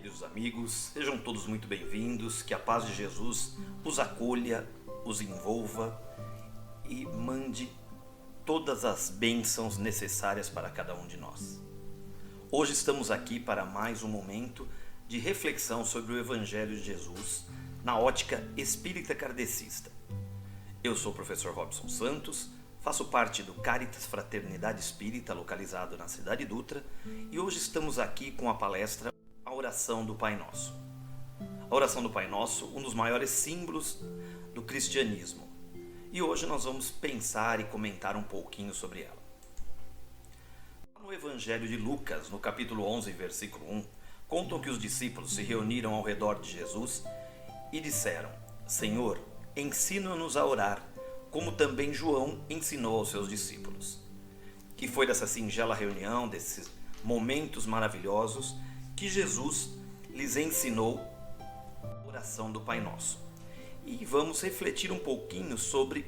queridos amigos, sejam todos muito bem-vindos, que a paz de Jesus os acolha, os envolva e mande todas as bênçãos necessárias para cada um de nós. Hoje estamos aqui para mais um momento de reflexão sobre o Evangelho de Jesus na ótica espírita kardecista. Eu sou o professor Robson Santos, faço parte do Caritas Fraternidade Espírita, localizado na Cidade Dutra, e hoje estamos aqui com a palestra A Oração do Pai Nosso. A Oração do Pai Nosso, um dos maiores símbolos do cristianismo. E hoje nós vamos pensar e comentar um pouquinho sobre ela. No Evangelho de Lucas, no capítulo 11, versículo 1, contam que os discípulos se reuniram ao redor de Jesus e disseram: Senhor, ensina-nos a orar, como também João ensinou aos seus discípulos. Que foi dessa singela reunião, desses momentos maravilhosos, que Jesus lhes ensinou a oração do Pai Nosso. E vamos refletir um pouquinho sobre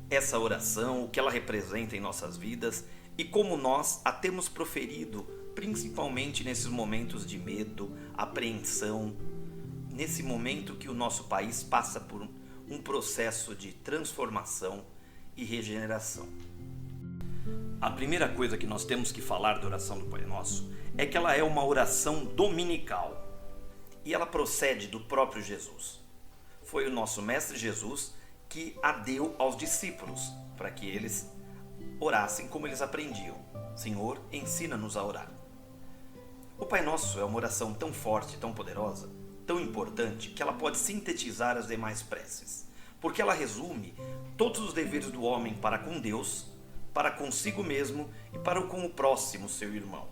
essa oração, o que ela representa em nossas vidas e como nós a temos proferido, principalmente nesses momentos de medo, apreensão, nesse momento que o nosso país passa por um processo de transformação e regeneração. A primeira coisa que nós temos que falar da oração do Pai Nosso é que ela é uma oração dominical e ela procede do próprio Jesus. Foi o nosso Mestre Jesus que a deu aos discípulos para que eles orassem como eles aprendiam. Senhor, ensina-nos a orar. O Pai Nosso é uma oração tão forte, tão poderosa, tão importante, que ela pode sintetizar as demais preces, porque ela resume todos os deveres do homem para com Deus, para consigo mesmo e para com o próximo, seu irmão.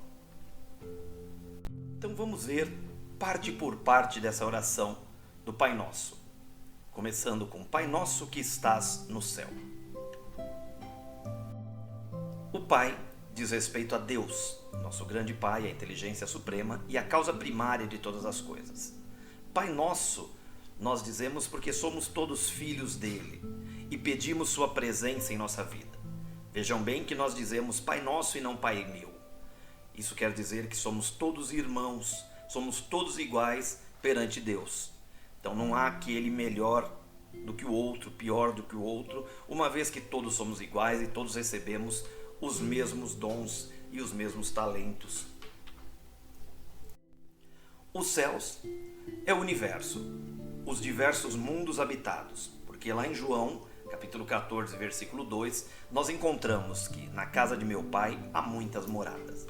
Então vamos ver parte por parte dessa oração do Pai Nosso, começando com Pai Nosso que estás no céu. O Pai diz respeito a Deus, nosso grande Pai, a inteligência suprema e a causa primária de todas as coisas. Pai Nosso, nós dizemos porque somos todos filhos dele e pedimos sua presença em nossa vida. Vejam bem que nós dizemos Pai Nosso e não Pai meu. Isso quer dizer que somos todos irmãos, somos todos iguais perante Deus. Então não há aquele melhor do que o outro, pior do que o outro, uma vez que todos somos iguais e todos recebemos os mesmos dons e os mesmos talentos. Os céus é o universo, os diversos mundos habitados, porque lá em João, capítulo 14, versículo 2, nós encontramos que na casa de meu pai há muitas moradas.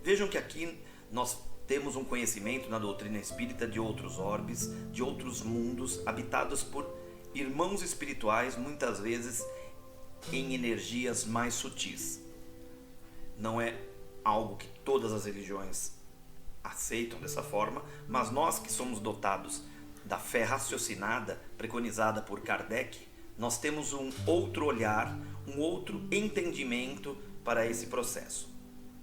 Vejam que aqui nós temos um conhecimento na doutrina espírita de outros orbes, de outros mundos habitados por irmãos espirituais, muitas vezes em energias mais sutis. Não é algo que todas as religiões aceitam dessa forma, mas nós que somos dotados da fé raciocinada preconizada por Kardec, nós temos um outro olhar, um outro entendimento para esse processo.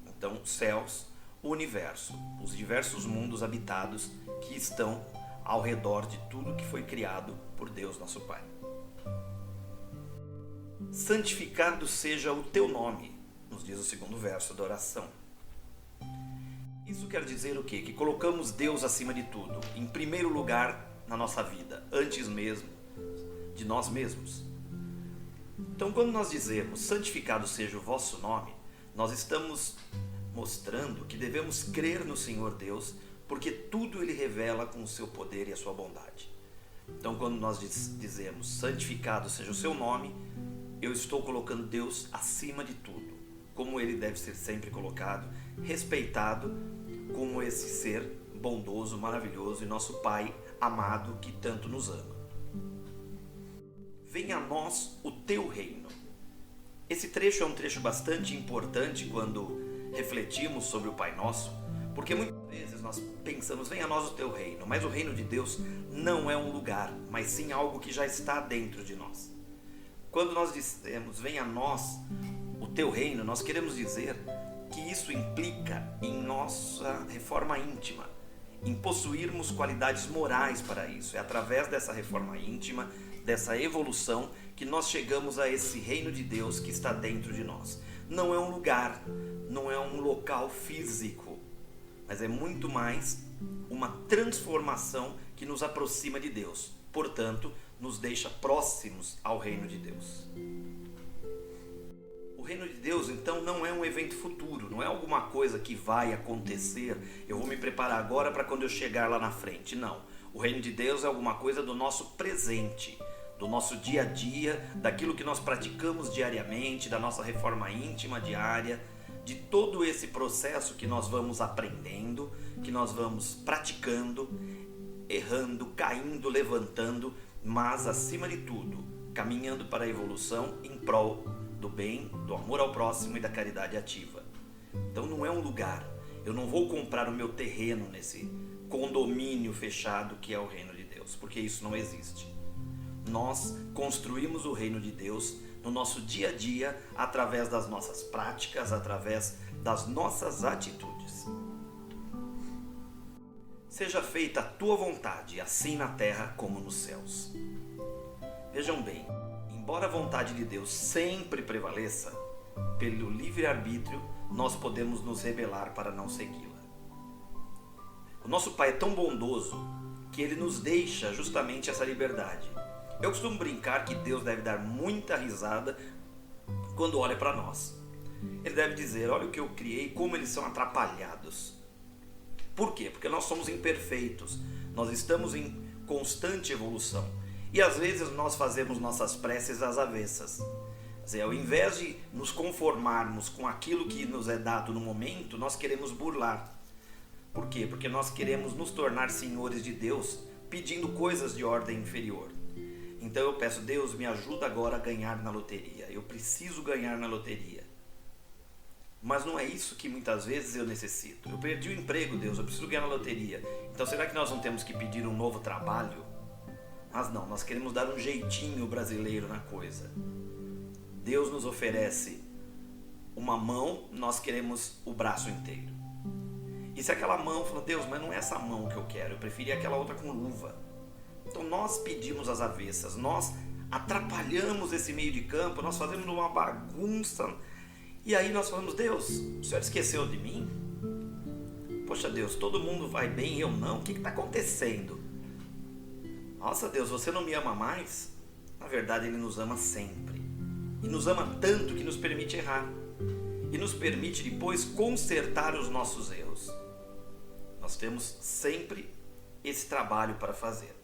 Então, céus, o universo, os diversos mundos habitados que estão ao redor de tudo que foi criado por Deus, nosso Pai. Santificado seja o teu nome, nos diz o segundo verso da oração. Isso quer dizer o quê? Que colocamos Deus acima de tudo, em primeiro lugar na nossa vida, antes mesmo de nós mesmos. Então, quando nós dizemos santificado seja o vosso nome, nós estamos mostrando que devemos crer no Senhor Deus, porque tudo Ele revela com o seu poder e a sua bondade. Então, quando nós dizemos santificado seja o seu nome, eu estou colocando Deus acima de tudo, como Ele deve ser sempre colocado, respeitado como esse ser bondoso, maravilhoso e nosso Pai amado que tanto nos ama. Venha a nós o teu reino. Esse trecho é um trecho bastante importante quando refletimos sobre o Pai Nosso, porque muitas vezes nós pensamos, venha a nós o teu reino, mas o reino de Deus não é um lugar, mas sim algo que já está dentro de nós. Quando nós dizemos, venha a nós o teu reino, nós queremos dizer que isso implica em nossa reforma íntima, em possuirmos qualidades morais para isso. É através dessa reforma íntima, dessa evolução, que nós chegamos a esse reino de Deus que está dentro de nós. Não é um lugar, não é um local físico, mas é muito mais uma transformação que nos aproxima de Deus, portanto, nos deixa próximos ao reino de Deus. O reino de Deus, então, não é um evento futuro, não é alguma coisa que vai acontecer, eu vou me preparar agora para quando eu chegar lá na frente, não. O reino de Deus é alguma coisa do nosso presente, do nosso dia a dia, daquilo que nós praticamos diariamente, da nossa reforma íntima diária, de todo esse processo que nós vamos aprendendo, que nós vamos praticando, errando, caindo, levantando, mas acima de tudo, caminhando para a evolução em prol do bem, do amor ao próximo e da caridade ativa. Então não é um lugar, eu não vou comprar o meu terreno nesse condomínio fechado que é o reino de Deus, porque isso não existe. Nós construímos o reino de Deus no nosso dia a dia, através das nossas práticas, através das nossas atitudes. Seja feita a tua vontade, assim na terra como nos céus. Vejam bem, embora a vontade de Deus sempre prevaleça, pelo livre-arbítrio nós podemos nos rebelar para não segui-la. O nosso Pai é tão bondoso que Ele nos deixa justamente essa liberdade. Eu costumo brincar que Deus deve dar muita risada quando olha para nós. Ele deve dizer, olha o que eu criei, como eles são atrapalhados. Por quê? Porque nós somos imperfeitos, nós estamos em constante evolução. E às vezes nós fazemos nossas preces às avessas. Quer dizer, ao invés de nos conformarmos com aquilo que nos é dado no momento, nós queremos burlar. Por quê? Porque nós queremos nos tornar senhores de Deus, pedindo coisas de ordem inferior. Então eu peço, Deus, me ajuda agora a ganhar na loteria. Eu preciso ganhar na loteria. Mas não é isso que muitas vezes eu necessito. Eu perdi o emprego, Deus, eu preciso ganhar na loteria. Então será que nós não temos que pedir um novo trabalho? Mas não, nós queremos dar um jeitinho brasileiro na coisa. Deus nos oferece uma mão, nós queremos o braço inteiro. E se aquela mão fala, Deus, mas não é essa mão que eu quero, eu preferia aquela outra com luva. Então nós pedimos as avessas, nós atrapalhamos esse meio de campo, nós fazemos uma bagunça. E aí nós falamos, Deus, o Senhor esqueceu de mim? Poxa Deus, todo mundo vai bem e eu não, o que está acontecendo? Nossa Deus, você não me ama mais? Na verdade Ele nos ama sempre. E nos ama tanto que nos permite errar. E nos permite depois consertar os nossos erros. Nós temos sempre esse trabalho para fazer.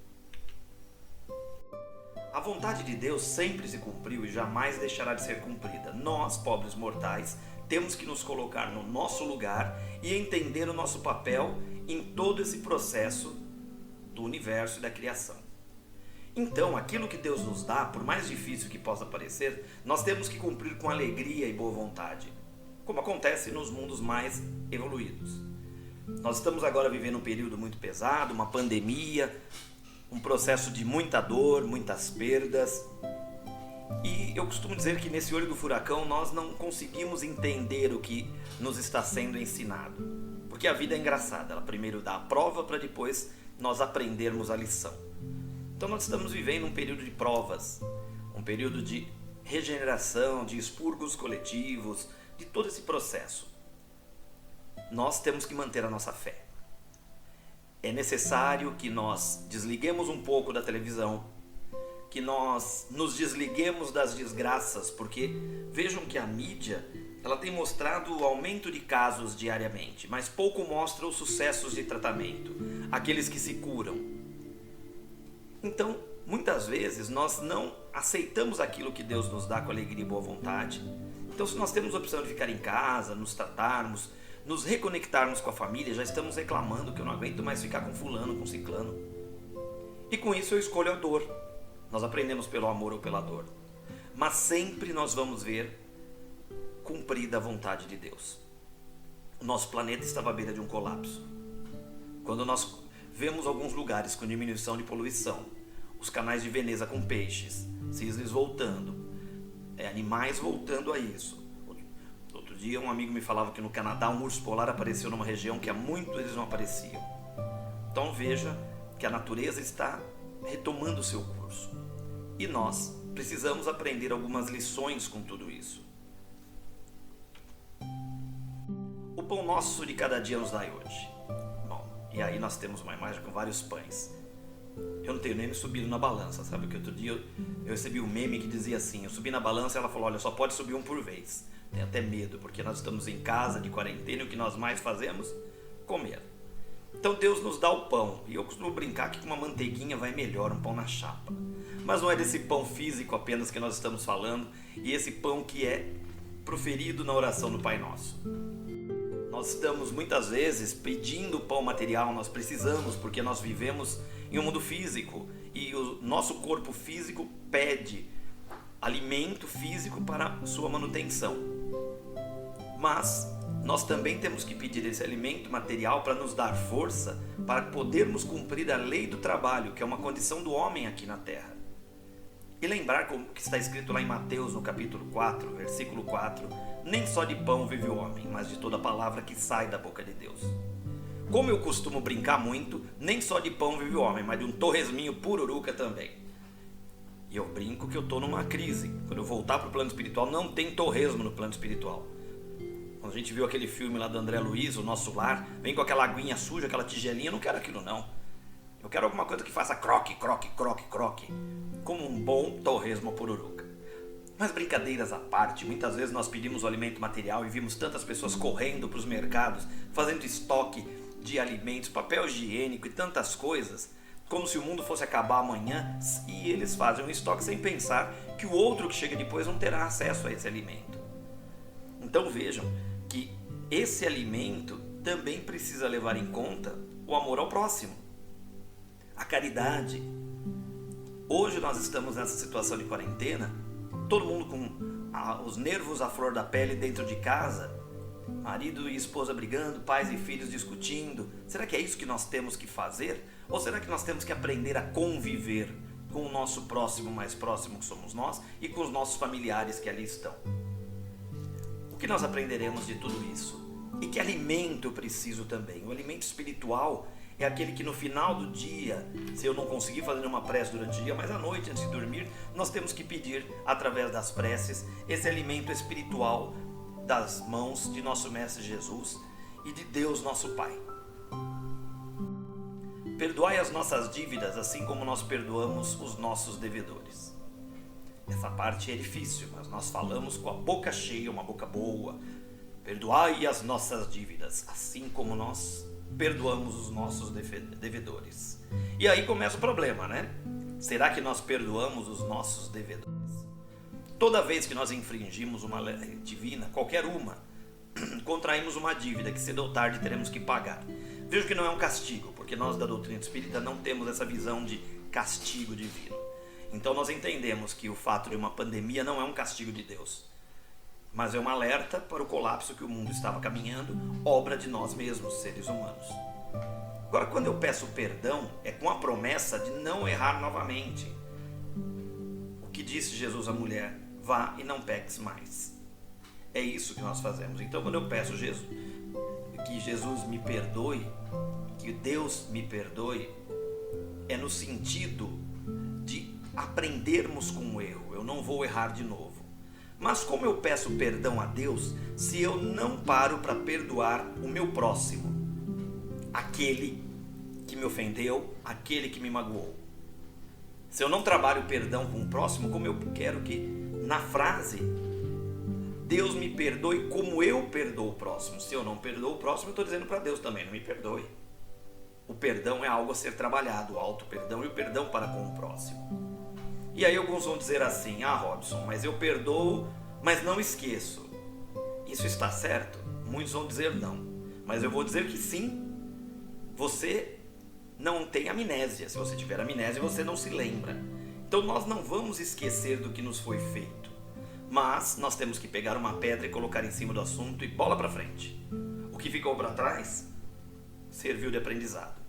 A vontade de Deus sempre se cumpriu e jamais deixará de ser cumprida. Nós, pobres mortais, temos que nos colocar no nosso lugar e entender o nosso papel em todo esse processo do universo e da criação. Então, aquilo que Deus nos dá, por mais difícil que possa parecer, nós temos que cumprir com alegria e boa vontade, como acontece nos mundos mais evoluídos. Nós estamos agora vivendo um período muito pesado, uma pandemia, um processo de muita dor, muitas perdas. E eu costumo dizer que nesse olho do furacão nós não conseguimos entender o que nos está sendo ensinado. Porque a vida é engraçada, ela primeiro dá a prova para depois nós aprendermos a lição. Então nós estamos vivendo um período de provas, um período de regeneração, de expurgos coletivos, de todo esse processo. Nós temos que manter a nossa fé. É necessário que nós desliguemos um pouco da televisão, que nós nos desliguemos das desgraças, porque vejam que a mídia ela tem mostrado o aumento de casos diariamente, mas pouco mostra os sucessos de tratamento, aqueles que se curam. Então, muitas vezes nós não aceitamos aquilo que Deus nos dá com alegria e boa vontade. Então, se nós temos a opção de ficar em casa, nos tratarmos, nos reconectarmos com a família, já estamos reclamando que eu não aguento mais ficar com fulano, com ciclano. E com isso eu escolho a dor. Nós aprendemos pelo amor ou pela dor. Mas sempre nós vamos ver cumprida a vontade de Deus. O nosso planeta estava à beira de um colapso. Quando nós vemos alguns lugares com diminuição de poluição, os canais de Veneza com peixes, cisnes voltando, animais voltando a isso. Outro dia um amigo me falava que no Canadá um urso polar apareceu numa região que há muito eles não apareciam. Então veja que a natureza está retomando o seu curso. E nós precisamos aprender algumas lições com tudo isso. O pão nosso de cada dia nos dai hoje. Bom, e aí nós temos uma imagem com vários pães. Eu não tenho nem subido na balança, sabe? Que outro dia eu recebi um meme que dizia assim, eu subi na balança e ela falou, olha, só pode subir um por vez. Tenho até medo, porque nós estamos em casa, de quarentena, e o que nós mais fazemos? Comer. Então Deus nos dá o pão, e eu costumo brincar que com uma manteiguinha vai melhor, um pão na chapa. Mas não é desse pão físico apenas que nós estamos falando, e esse pão que é proferido na oração do Pai Nosso. Nós estamos muitas vezes pedindo pão material, nós precisamos, porque nós vivemos em um mundo físico, e o nosso corpo físico pede alimento físico para sua manutenção. Mas nós também temos que pedir esse alimento material para nos dar força para podermos cumprir a lei do trabalho, que é uma condição do homem aqui na terra. E lembrar como que está escrito lá em Mateus, no capítulo 4, versículo 4, nem só de pão vive o homem, mas de toda palavra que sai da boca de Deus. Como eu costumo brincar muito, nem só de pão vive o homem, mas de um torresminho pururuca também. E eu brinco que eu estou numa crise. Quando eu voltar para o plano espiritual, não tem torresmo no plano espiritual. Quando a gente viu aquele filme lá do André Luiz, O Nosso Lar, vem com aquela aguinha suja, aquela tigelinha, eu não quero aquilo não. Eu quero alguma coisa que faça croque, croque, croque, croque, como um bom torresmo pururuca. Mas brincadeiras à parte, muitas vezes nós pedimos o alimento material e vimos tantas pessoas correndo para os mercados, fazendo estoque de alimentos, papel higiênico e tantas coisas, como se o mundo fosse acabar amanhã, e eles fazem um estoque sem pensar que o outro que chega depois não terá acesso a esse alimento. Então vejam que esse alimento também precisa levar em conta o amor ao próximo, a caridade. Hoje nós estamos nessa situação de quarentena, todo mundo com os nervos à flor da pele dentro de casa, marido e esposa brigando, pais e filhos discutindo. Será que é isso que nós temos que fazer? Ou será que nós temos que aprender a conviver com o nosso próximo, mais próximo que somos nós, e com os nossos familiares que ali estão? O que nós aprenderemos de tudo isso? E que alimento eu preciso também? O alimento espiritual é aquele que no final do dia, se eu não conseguir fazer uma prece durante o dia, mas à noite, antes de dormir, nós temos que pedir, através das preces, esse alimento espiritual das mãos de nosso Mestre Jesus e de Deus nosso Pai. Perdoai as nossas dívidas, assim como nós perdoamos os nossos devedores. Essa parte é difícil, mas nós falamos com a boca cheia, uma boca boa. Perdoai as nossas dívidas, assim como nós perdoamos os nossos devedores. E aí começa o problema, né? Será que nós perdoamos os nossos devedores? Toda vez que nós infringimos uma lei divina, qualquer uma, contraímos uma dívida que cedo ou tarde teremos que pagar. Vejo que não é um castigo, porque nós da doutrina espírita não temos essa visão de castigo divino. Então nós entendemos que o fato de uma pandemia não é um castigo de Deus, mas é um alerta para o colapso que o mundo estava caminhando, obra de nós mesmos, seres humanos. Agora, quando eu peço perdão, é com a promessa de não errar novamente. O que disse Jesus à mulher? Vá e não peques mais. É isso que nós fazemos. Então, quando eu peço que Jesus me perdoe, que Deus me perdoe, é no sentido de aprendermos com o erro. Eu não vou errar de novo. Mas como eu peço perdão a Deus, se eu não paro para perdoar o meu próximo, aquele que me ofendeu, aquele que me magoou? Se eu não trabalho o perdão com o próximo, como eu quero que na frase Deus me perdoe como eu perdoo o próximo. Se eu não perdoo o próximo, eu estou dizendo para Deus também, não me perdoe. O perdão é algo a ser trabalhado, o auto-perdão e o perdão para com o próximo. E aí alguns vão dizer assim, Robson, mas eu perdoo, mas não esqueço. Isso está certo? Muitos vão dizer não, mas eu vou dizer que sim. Você não tem amnésia. Se você tiver amnésia, você não se lembra. Então nós não vamos esquecer do que nos foi feito, mas nós temos que pegar uma pedra e colocar em cima do assunto e bola para frente. O que ficou para trás serviu de aprendizado.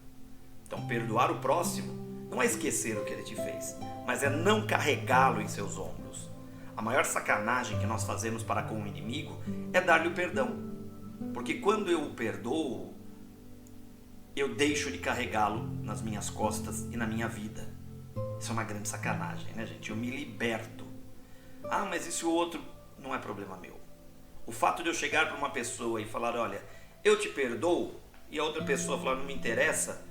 Então perdoar o próximo não é esquecer o que ele te fez, mas é não carregá-lo em seus ombros. A maior sacanagem que nós fazemos para com o inimigo é dar-lhe o perdão, porque quando eu o perdoo, eu deixo de carregá-lo nas minhas costas e na minha vida. Isso é uma grande sacanagem, né, gente? Eu me liberto. Mas e se o outro não é problema meu? O fato de eu chegar para uma pessoa e falar, olha, eu te perdoo, e a outra pessoa falar, não me interessa,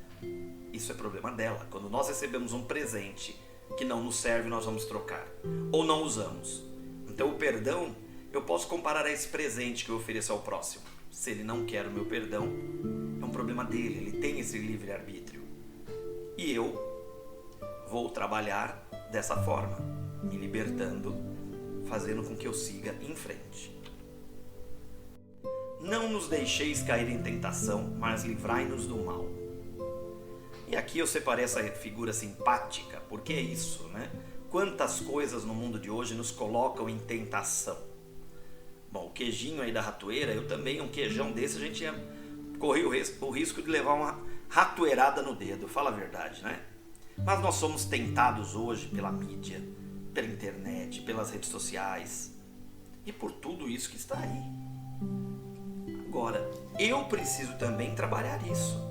isso é problema dela. Quando nós recebemos um presente que não nos serve, nós vamos trocar, ou não usamos. Então o perdão, eu posso comparar a esse presente que eu ofereço ao próximo. Se ele não quer o meu perdão, é um problema dele, ele tem esse livre-arbítrio. E eu vou trabalhar dessa forma, me libertando, fazendo com que eu siga em frente. Não nos deixeis cair em tentação, mas livrai-nos do mal. E aqui eu separei essa figura simpática, porque é isso, né? Quantas coisas no mundo de hoje nos colocam em tentação. Bom, o queijinho aí da ratoeira, eu também, um queijão desse, a gente ia correr o risco de levar uma ratoeirada no dedo, fala a verdade, né? Mas nós somos tentados hoje pela mídia, pela internet, pelas redes sociais e por tudo isso que está aí. Agora, eu preciso também trabalhar isso.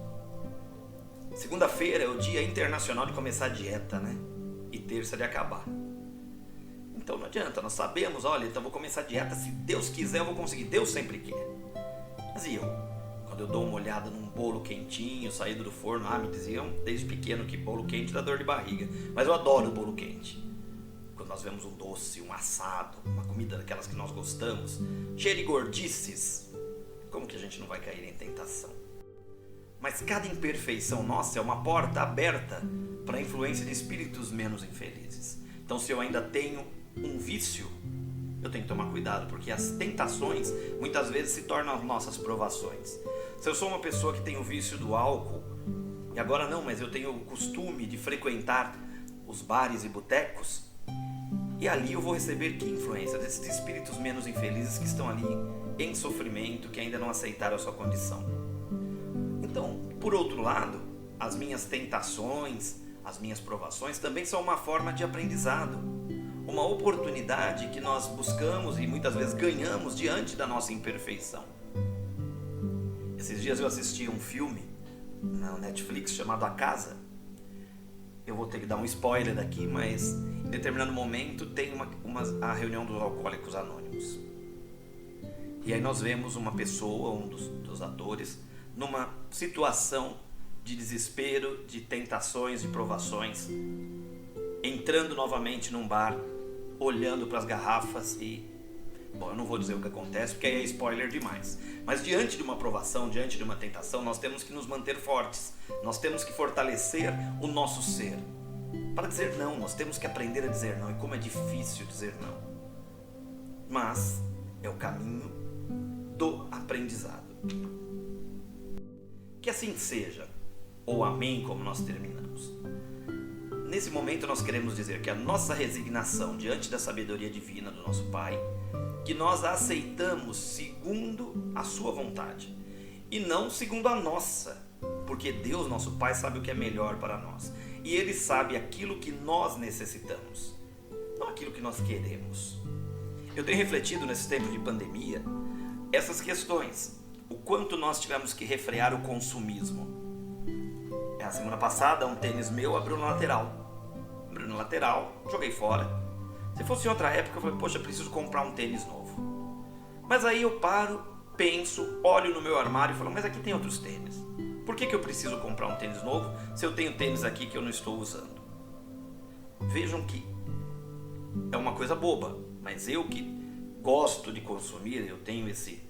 Segunda-feira é o dia internacional de começar a dieta, né? E terça de acabar. Então não adianta, nós sabemos, olha, então vou começar a dieta, se Deus quiser eu vou conseguir, Deus sempre quer. Mas e eu? Quando eu dou uma olhada num bolo quentinho, saído do forno, me diziam desde pequeno que bolo quente dá dor de barriga, mas eu adoro bolo quente. Quando nós vemos um doce, um assado, uma comida daquelas que nós gostamos, cheia de gordices, como que a gente não vai cair em tentação? Mas cada imperfeição nossa é uma porta aberta para a influência de espíritos menos infelizes. Então se eu ainda tenho um vício, eu tenho que tomar cuidado, porque as tentações muitas vezes se tornam as nossas provações. Se eu sou uma pessoa que tem o vício do álcool, e agora não, mas eu tenho o costume de frequentar os bares e botecos, e ali eu vou receber que influência? Desses espíritos menos infelizes que estão ali em sofrimento, que ainda não aceitaram a sua condição. Então, por outro lado, as minhas tentações, as minhas provações também são uma forma de aprendizado, uma oportunidade que nós buscamos e muitas vezes ganhamos diante da nossa imperfeição. Esses dias eu assisti um filme na Netflix chamado A Casa. Eu vou ter que dar um spoiler daqui, mas em determinado momento tem a reunião dos Alcoólicos Anônimos. E aí nós vemos uma pessoa, um dos atores, numa situação de desespero, de tentações, de provações, entrando novamente num bar, olhando para as garrafas e... Bom, eu não vou dizer o que acontece, porque aí é spoiler demais. Mas diante de uma provação, diante de uma tentação, nós temos que nos manter fortes. Nós temos que fortalecer o nosso ser. Para dizer não, nós temos que aprender a dizer não. E como é difícil dizer não. Mas é o caminho do aprendizado. Que assim seja. Ou amém, como nós terminamos. Nesse momento nós queremos dizer que a nossa resignação diante da sabedoria divina do nosso Pai, que nós a aceitamos segundo a sua vontade e não segundo a nossa, porque Deus, nosso Pai, sabe o que é melhor para nós e Ele sabe aquilo que nós necessitamos, não aquilo que nós queremos. Eu tenho refletido nesse tempo de pandemia essas questões, o quanto nós tivemos que refrear o consumismo. A semana passada um tênis meu abriu na lateral, joguei fora. Se fosse em outra época, eu falei, poxa, preciso comprar um tênis novo. Mas aí eu paro, penso, olho no meu armário e falo, mas aqui tem outros tênis. Por que eu preciso comprar um tênis novo se eu tenho tênis aqui que eu não estou usando? Vejam que é uma coisa boba, mas eu que gosto de consumir, eu tenho esse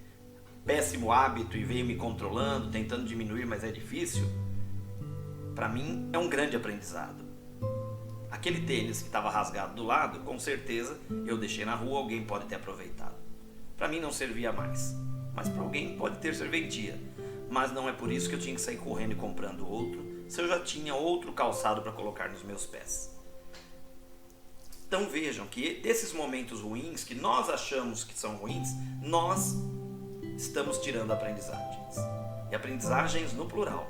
péssimo hábito e venho me controlando, tentando diminuir, mas é difícil. Para mim é um grande aprendizado. Aquele tênis que estava rasgado do lado, com certeza eu deixei na rua, alguém pode ter aproveitado. Para mim não servia mais, mas para alguém pode ter serventia. Mas não é por isso que eu tinha que sair correndo e comprando outro, se eu já tinha outro calçado para colocar nos meus pés. Então vejam que desses momentos ruins, que nós achamos que são ruins, nós estamos tirando aprendizagens. E aprendizagens no plural.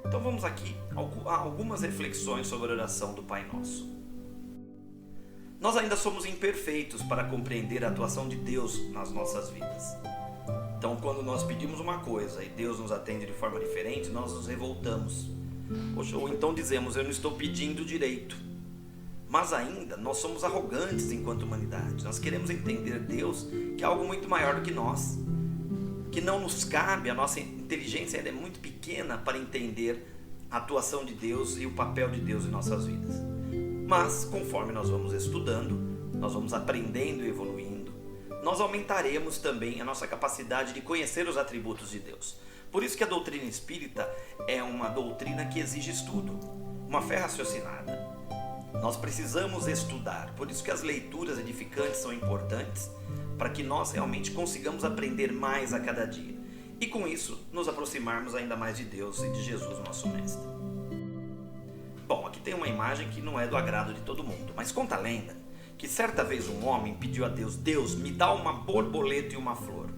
Então vamos aqui a algumas reflexões sobre a oração do Pai Nosso. Nós ainda somos imperfeitos para compreender a atuação de Deus nas nossas vidas. Então quando nós pedimos uma coisa e Deus nos atende de forma diferente, nós nos revoltamos. Ou então dizemos, eu não estou pedindo direito. Mas ainda nós somos arrogantes enquanto humanidade. Nós queremos entender Deus que é algo muito maior do que nós. Que não nos cabe a nossa inteligência ainda é muito pequena para entender a atuação de Deus e o papel de Deus em nossas vidas. Mas, conforme nós vamos estudando, nós vamos aprendendo e evoluindo, nós aumentaremos também a nossa capacidade de conhecer os atributos de Deus. Por isso que a doutrina espírita é uma doutrina que exige estudo, uma fé raciocinada. Nós precisamos estudar, por isso que as leituras edificantes são importantes, para que nós realmente consigamos aprender mais a cada dia. E com isso, nos aproximarmos ainda mais de Deus e de Jesus, nosso Mestre. Bom, aqui tem uma imagem que não é do agrado de todo mundo, mas conta a lenda que certa vez um homem pediu a Deus: Deus, me dá uma borboleta e uma flor.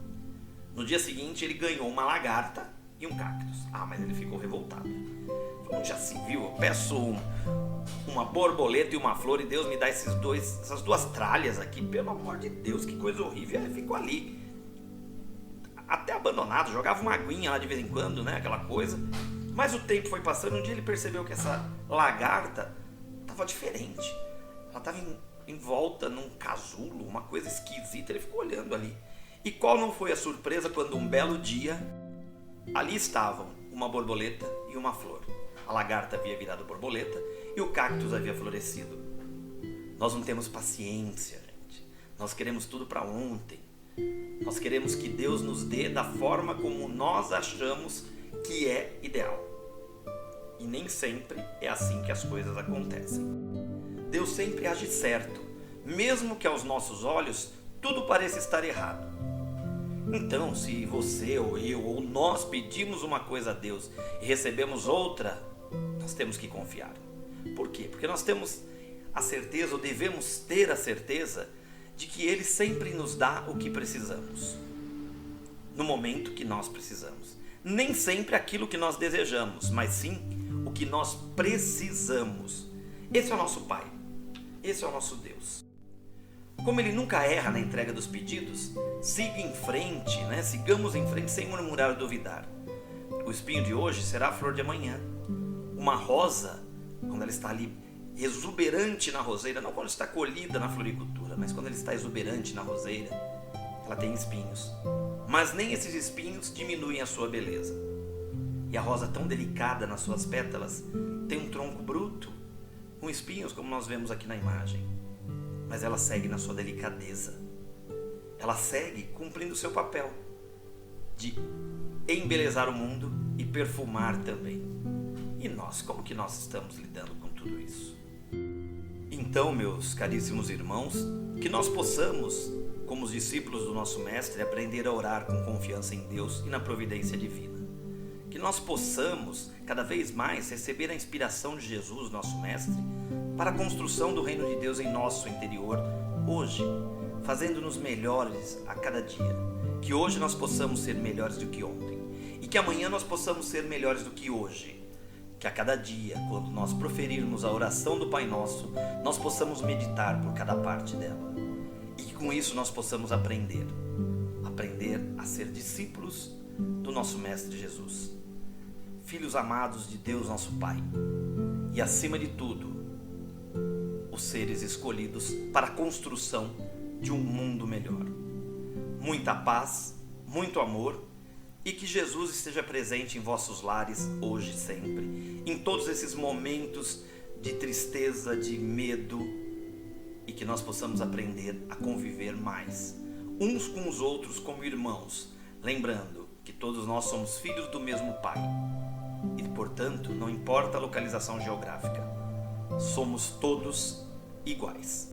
No dia seguinte ele ganhou uma lagarta e um cactus. Mas ele ficou revoltado. Falou: já se viu, eu peço uma borboleta e uma flor e Deus me dá essas duas tralhas aqui, pelo amor de Deus, que coisa horrível. Ele ficou ali, até abandonado, jogava uma aguinha lá de vez em quando, né, aquela coisa. Mas o tempo foi passando, um dia ele percebeu que essa lagarta estava diferente. Ela estava em volta num casulo, uma coisa esquisita. Ele ficou olhando ali. E qual não foi a surpresa quando um belo dia ali estavam uma borboleta e uma flor. A lagarta havia virado borboleta e o cactus havia florescido. Nós não temos paciência, gente. Nós queremos tudo para ontem. Nós queremos que Deus nos dê da forma como nós achamos que é ideal. E nem sempre é assim que as coisas acontecem. Deus sempre age certo, mesmo que aos nossos olhos tudo pareça estar errado. Então, se você ou eu ou nós pedimos uma coisa a Deus e recebemos outra, nós temos que confiar. Por quê? Porque nós temos a certeza, ou devemos ter a certeza, de que Ele sempre nos dá o que precisamos, no momento que nós precisamos. Nem sempre aquilo que nós desejamos, mas sim o que nós precisamos. Esse é o nosso Pai, esse é o nosso Deus. Como Ele nunca erra na entrega dos pedidos, siga em frente, né? Sigamos em frente sem murmurar ou duvidar. O espinho de hoje será a flor de amanhã. Uma rosa, quando ela está ali exuberante na roseira, não quando está colhida na floricultura, mas quando ela está exuberante na roseira, ela tem espinhos. Mas nem esses espinhos diminuem a sua beleza. E a rosa, tão delicada nas suas pétalas, tem um tronco bruto, com espinhos, como nós vemos aqui na imagem. Mas ela segue na sua delicadeza. Ela segue cumprindo o seu papel de embelezar o mundo e perfumar também. E nós, como que nós estamos lidando com tudo isso? Então, meus caríssimos irmãos, que nós possamos, como os discípulos do nosso Mestre, aprender a orar com confiança em Deus e na providência divina. Que nós possamos, cada vez mais, receber a inspiração de Jesus, nosso Mestre, para a construção do reino de Deus em nosso interior, hoje, fazendo-nos melhores a cada dia. Que hoje nós possamos ser melhores do que ontem. E que amanhã nós possamos ser melhores do que hoje. Que a cada dia, quando nós proferirmos a oração do Pai Nosso, nós possamos meditar por cada parte dela. E que com isso nós possamos aprender a ser discípulos do nosso Mestre Jesus. Filhos amados de Deus, nosso Pai. E acima de tudo, os seres escolhidos para a construção de um mundo melhor. Muita paz, muito amor, e que Jesus esteja presente em vossos lares hoje e sempre, em todos esses momentos de tristeza, de medo, e que nós possamos aprender a conviver mais, uns com os outros como irmãos, lembrando que todos nós somos filhos do mesmo Pai, e portanto não importa a localização geográfica, somos todos iguais.